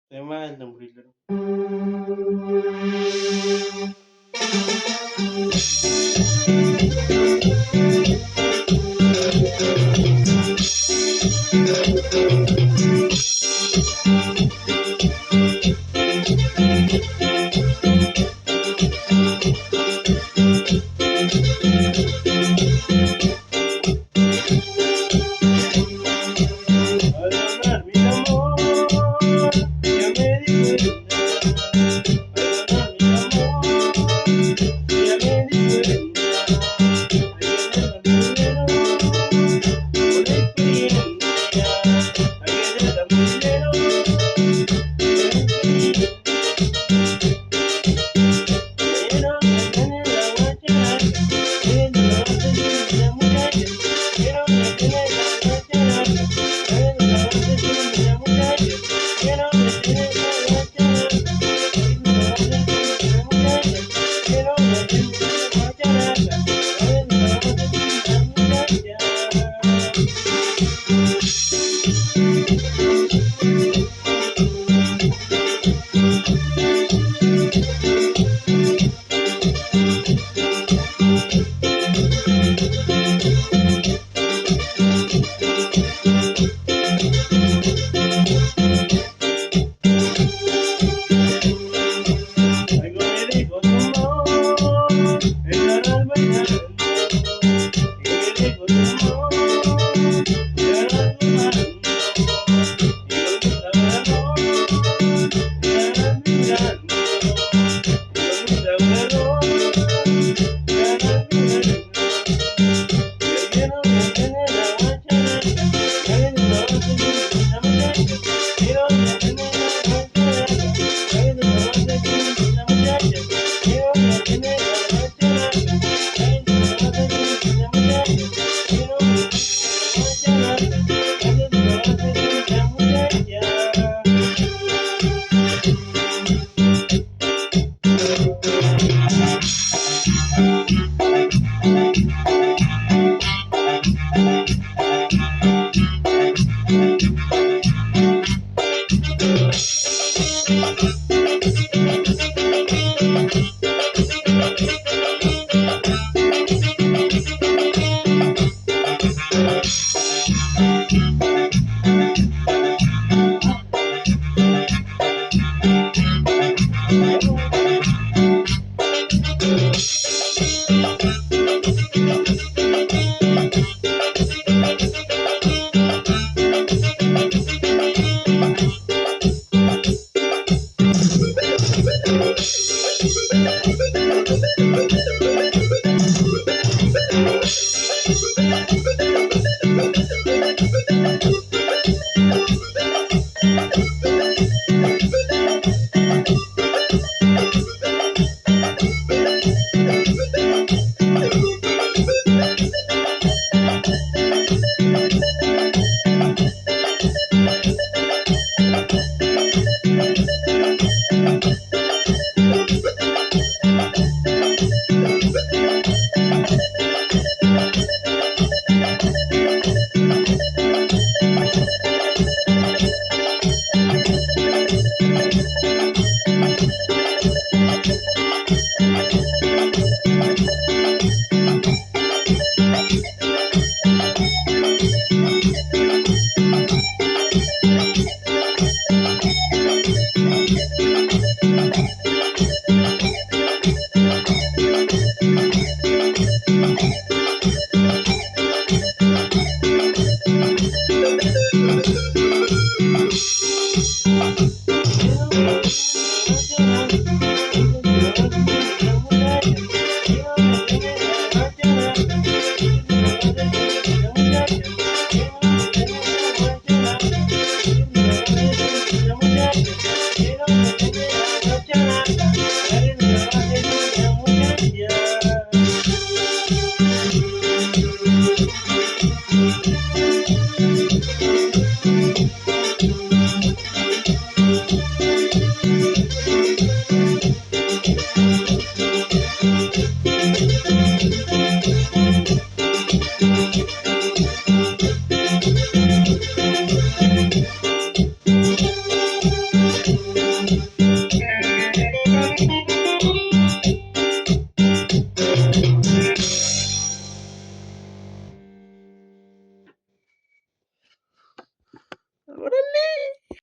Estoy mal, don Brilero. Al hablar mi amor, ya me di cuenta. Al hablar mi amor, ya me di cuenta. Hay que ser tan sincero, quiero tener la guacharaca, sabiendo la base de la muchacha. Quiero tener la guacharaca, sabiendo la base de la muchacha. Quiero tener la guacharaca, sabiendo la base de la muchacha. Quiero tener la guacharaca, sabiendo la base de la muchacha. Algo me dijo tu amor, estarás bailando. Y me dijo tu amor, estarás fumando. Y con un trago de amor, estarás mirando. Y con un trago de amor, estarás mirando. Yo quiero tener la guacharaca, sabiendo la base de la muchacha. Quiero tener la guacharaca, sabiendo la base de la muchacha. Quiero tener la guacharaca, sabiendo la base de la muchacha. Quiero tener la guacharaca, sabiendo la base de la muchacha. ¡Órale!